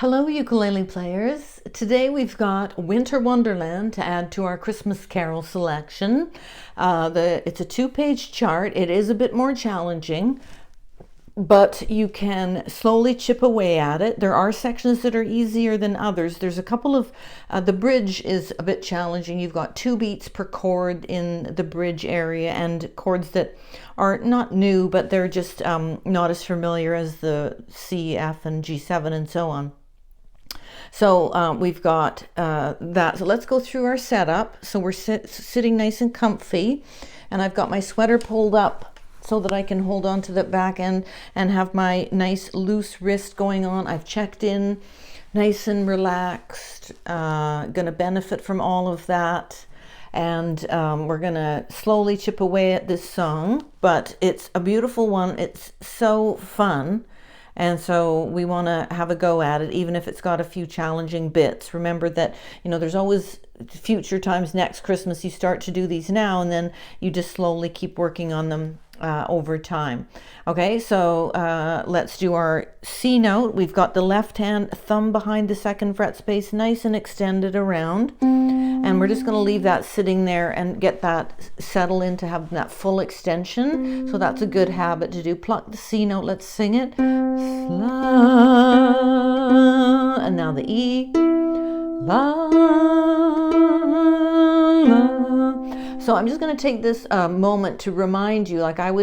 Hello, ukulele players. Today we've got Winter Wonderland to add to our Christmas Carol selection. It's a two-page chart. It is a bit more challenging, but you can slowly chip away at it. There are sections that are easier than others. There's a couple of, the bridge is a bit challenging. You've got 2 beats per chord in the bridge area and chords that are not new, but they're just not as familiar as the C, F, and G7 and so on. So we've got that. So let's go through our setup. So we're sitting nice and comfy, and I've got my sweater pulled up so that I can hold on to the back end and have my nice loose wrist going on. I've checked in nice and relaxed, gonna benefit from all of that. And we're gonna slowly chip away at this song, but it's a beautiful one. It's so fun. And so we want to have a go at it, even if it's got a few challenging bits. Remember that, there's always future times. Next Christmas, you start to do these now, and then you just slowly keep working on them over time. Okay, so let's do our C note. We've got the left hand thumb behind the 2nd fret space, nice and extended around. And we're just going to leave that sitting there and get that settle in to have that full extension. So that's a good habit to do. Pluck the C note, let's sing it. La, and now the E. La, la. So I'm just going to take this moment to remind you, like I'm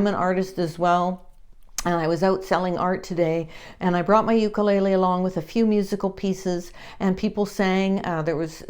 an artist as well. And I was out selling art today, and I brought my ukulele along with a few musical pieces, and people sang. There was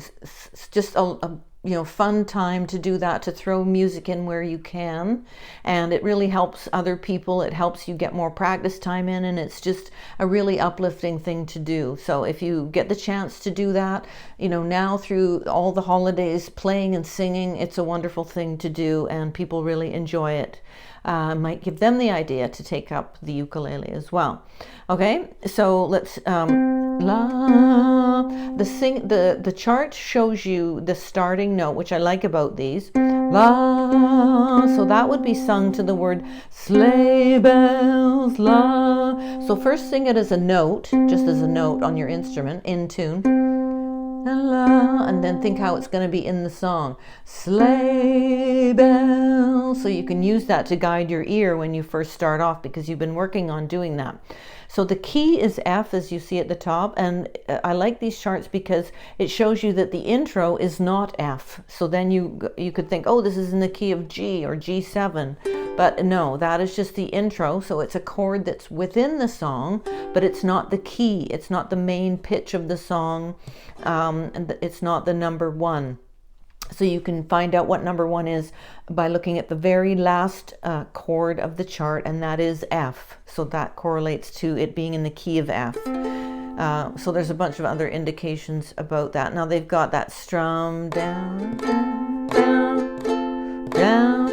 just a fun time to do that, to throw music in where you can, and it really helps other people. It helps you get more practice time in, and it's just a really uplifting thing to do. So if you get the chance to do that, now through all the holidays, playing and singing, it's a wonderful thing to do, and people really enjoy it. Might give them the idea to take up the ukulele as well. Okay, so let's la. The chart shows you the starting note, which I like about these. La. So that would be sung to the word sleigh bells. La. So first sing it as a note, just as a note on your instrument, in tune. And then think how it's going to be in the song. Sleigh bells. So you can use that to guide your ear when you first start off, because you've been working on doing that. So the key is F, as you see at the top, and I like these charts because it shows you that the intro is not F. So then you could think, oh, this is in the key of G or G7. But no, that is just the intro. So it's a chord that's within the song, but it's not the key. It's not the main pitch of the song. And it's not the number 1. So you can find out what number 1 is by looking at the very last chord of the chart, and that is F. So that correlates to it being in the key of F. So there's a bunch of other indications about that. Now they've got that strum down, down, down, down.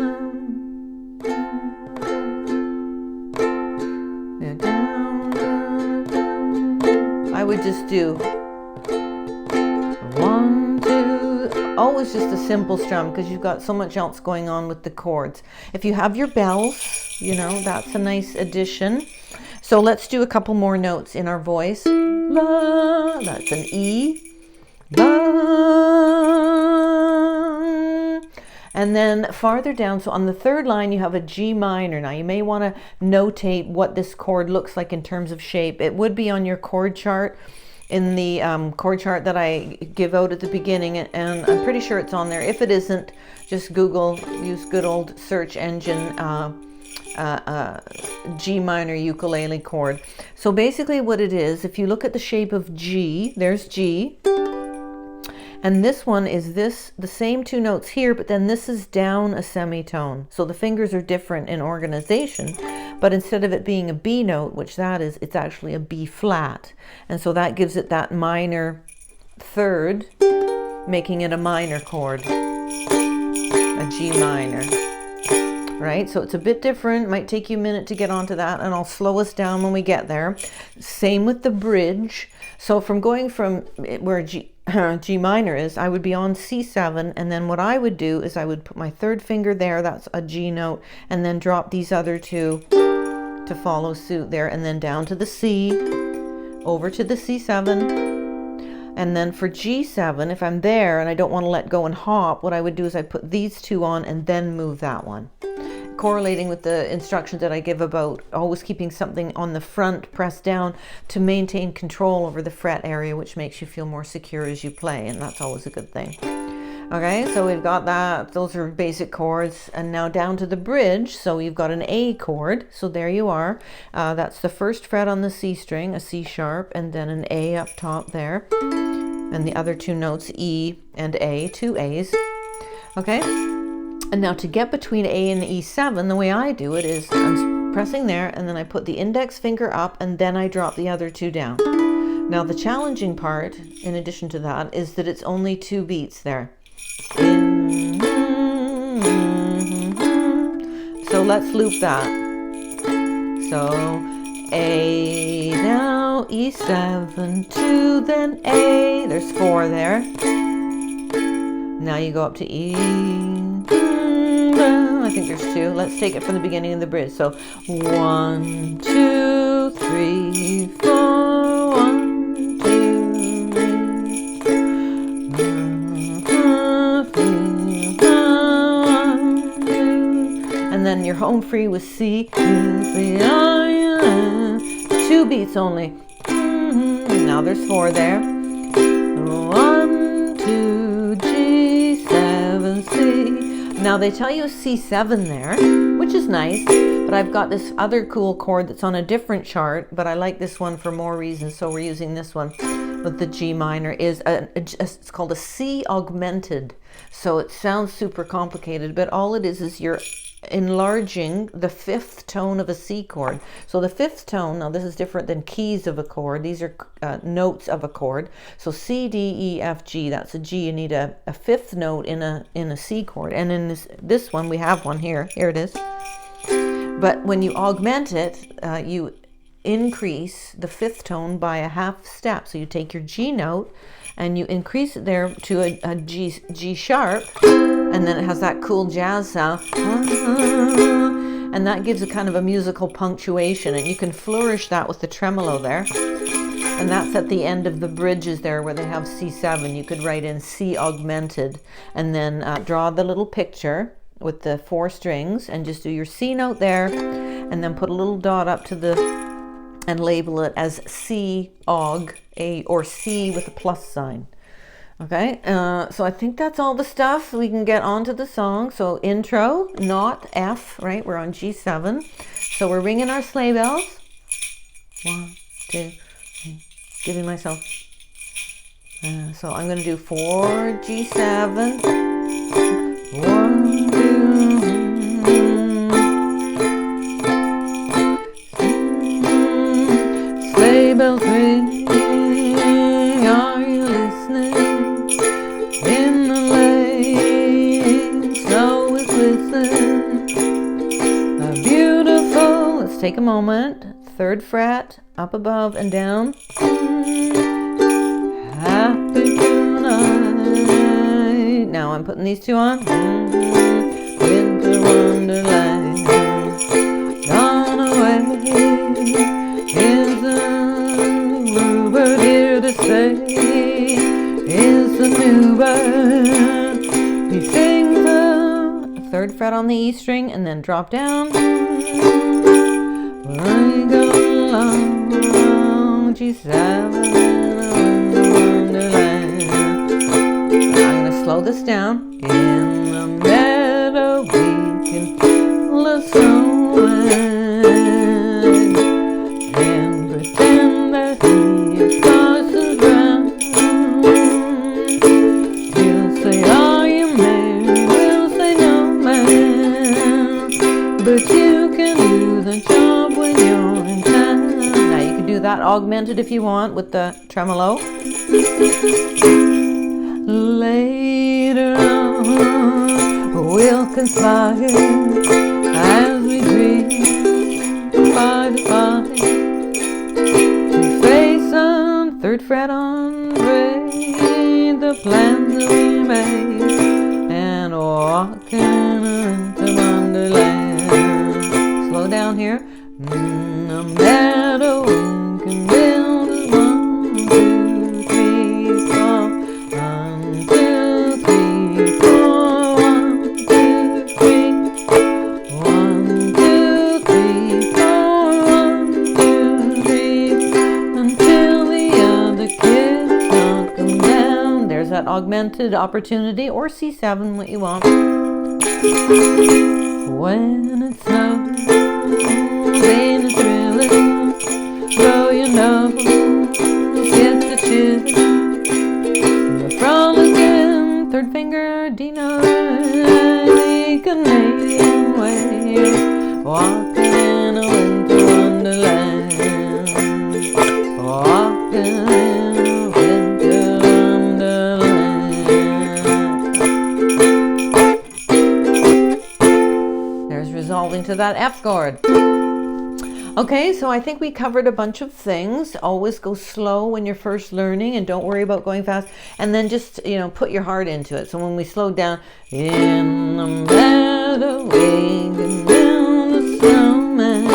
I would just do 1, 2, always just a simple strum, because you've got so much else going on with the chords. If you have your bells, that's a nice addition. So let's do a couple more notes in our voice. La, that's an E. La. And then farther down, so on the 3rd line, you have a G minor. Now you may want to notate what this chord looks like in terms of shape. It would be on your chord chart, in the chord chart that I give out at the beginning, and I'm pretty sure it's on there. If it isn't, just Google, use good old search engine, G minor ukulele chord. So basically what it is, if you look at the shape of G, there's G. And this one is the same 2 notes here, but then this is down a semitone. So the fingers are different in organization, but instead of it being a B note, which that is, it's actually a B flat. And so that gives it that minor 3rd, making it a minor chord, a G minor. Right, so it's a bit different. Might take you a minute to get onto that, and I'll slow us down when we get there. Same with the bridge. So from going from where G minor is, I would be on C7, and then what I would do is I would put my 3rd finger there, that's a G note, and then drop these other 2 to follow suit there, and then down to the C, over to the C7. And then for G7, if I'm there and I don't want to let go and hop, what I would do is I put these two on and then move that one. Correlating with the instructions that I give about always keeping something on the front pressed down to maintain control over the fret area, which makes you feel more secure as you play, and that's always a good thing. Okay, so we've got that. Those are basic chords. And now down to the bridge. So you've got an A chord. So there you are. That's the first fret on the C string, a C sharp, and then an A up top there. And the other two notes, E and A, two A's. Okay, and now to get between A and E7, the way I do it is I'm pressing there, and then I put the index finger up, and then I drop the other two down. Now the challenging part, in addition to that, is that it's only 2 beats there. So let's loop that. So A, now E7, 2, then A. There's 4 there. Now you go up to E. I think there's 2. Let's take it from the beginning of the bridge. So 1, 2, 3, 4. 1, 2, 3. And then you're home free with C. 2 beats only. Now there's 4 there. 1, 2, G7, C. Now they tell you C7 there, which is nice, but I've got this other cool chord that's on a different chart, but I like this one for more reasons, so we're using this one. But the G minor is, it's called a C augmented. So it sounds super complicated, but all it is you're enlarging the 5th tone of a C chord. So the 5th tone, now this is different than keys of a chord. These are notes of a chord. So C, D, E, F, G, that's a G. You need a 5th note in a C chord. And in this one, we have one here. Here it is. But when you augment it, you increase the 5th tone by a half step. So you take your G note and you increase it there to a G sharp, and then it has that cool jazz sound, and that gives a kind of a musical punctuation, and you can flourish that with the tremolo there. And that's at the end of the bridges there where they have C7. You could write in C augmented, and then draw the little picture with the 4 strings and just do your C note there, and then put a little dot up to the, and label it as C aug, A, or C with a plus sign. Okay, so I think that's all the stuff. We can get on to the song. So intro, not F, right? We're on G7. So we're ringing our sleigh bells. 1, 2, 3. Giving myself. So I'm going to do 4 G7. 1, 2, 3. Sleigh bells ring. Are you listening? In the lane, snow is glistening. Beautiful. Let's take a moment. 3rd fret, up above and down. Happy tonight. Now I'm putting these 2 on. Winter Wonderland. Gone away is the bluebird here to stay. Is the new bird. He sings the 3rd fret on the E string and then drop down. I go along G7 Wonderland. I'm going to slow this down. In the meadow we can pull a snowman and pretend that he is Parson Brown. He'll say, are you married? We'll say, no, man. But you can do the job when you're in town. Now you can do that augmented if you want with the tremolo. Later on, we'll conspire as we dream by the fire to face on 3rd fret on grade the plans that we made and walk into Wonderland. Slow down here. In the meadow we can build a that augmented opportunity, or C7, what you want. When it snows, ain't it thrilling? Blow your nose, get the chill. You're frolicking, third finger, D9, Canadian way, walking in a winter wonderland, walking in a winter wonderland. There's resolving to that F chord. Okay, so I think we covered a bunch of things. Always go slow when you're first learning, and don't worry about going fast. And then just, put your heart into it. So when we slow down, in the meadow, waving down the snowman,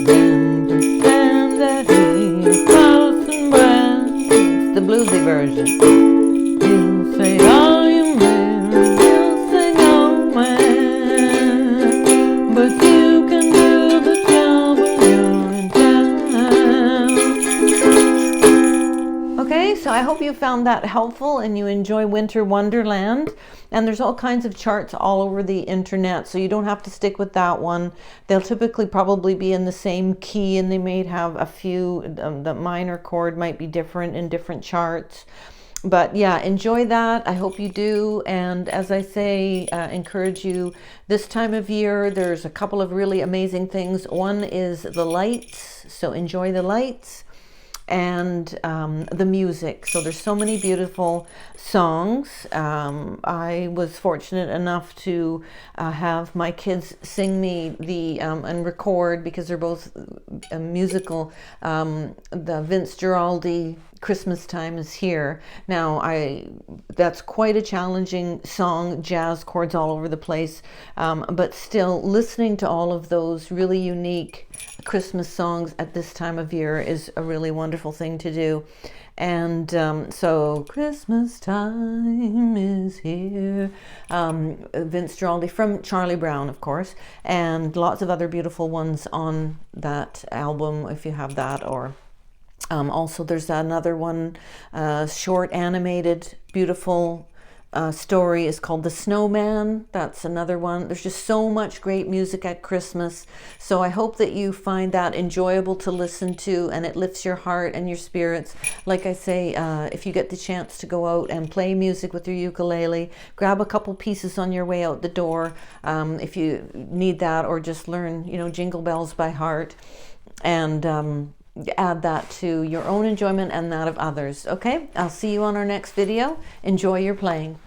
then pretend that he's passing by. It's the bluesy version. He'll say, "Are you there?" He'll say, "No, man," but you so I hope you found that helpful and you enjoy Winter Wonderland. And there's all kinds of charts all over the internet, so you don't have to stick with that one. They'll typically probably be in the same key, and they may have a few, the minor chord might be different in different charts. But yeah, enjoy that. I hope you do. And as I say, encourage you this time of year. There's a couple of really amazing things. One is the lights, so enjoy the lights, and the music. So there's so many beautiful songs. I was fortunate enough to have my kids sing me and record, because they're both musical, the Vince Guaraldi Christmas Time Is Here. Now, that's quite a challenging song, jazz chords all over the place, but still listening to all of those really unique Christmas songs at this time of year is a really wonderful thing to do. And so Christmas Time Is Here, Vince Guaraldi, from Charlie Brown, of course, and lots of other beautiful ones on that album if you have that. Or also there's another one, short animated beautiful story is called The Snowman. That's another one. There's just so much great music at Christmas. So I hope that you find that enjoyable to listen to, and it lifts your heart and your spirits. Like I say, if you get the chance to go out and play music with your ukulele, grab a couple pieces on your way out the door, if you need that, or just learn, Jingle Bells by heart, and add that to your own enjoyment and that of others. Okay, I'll see you on our next video. Enjoy your playing.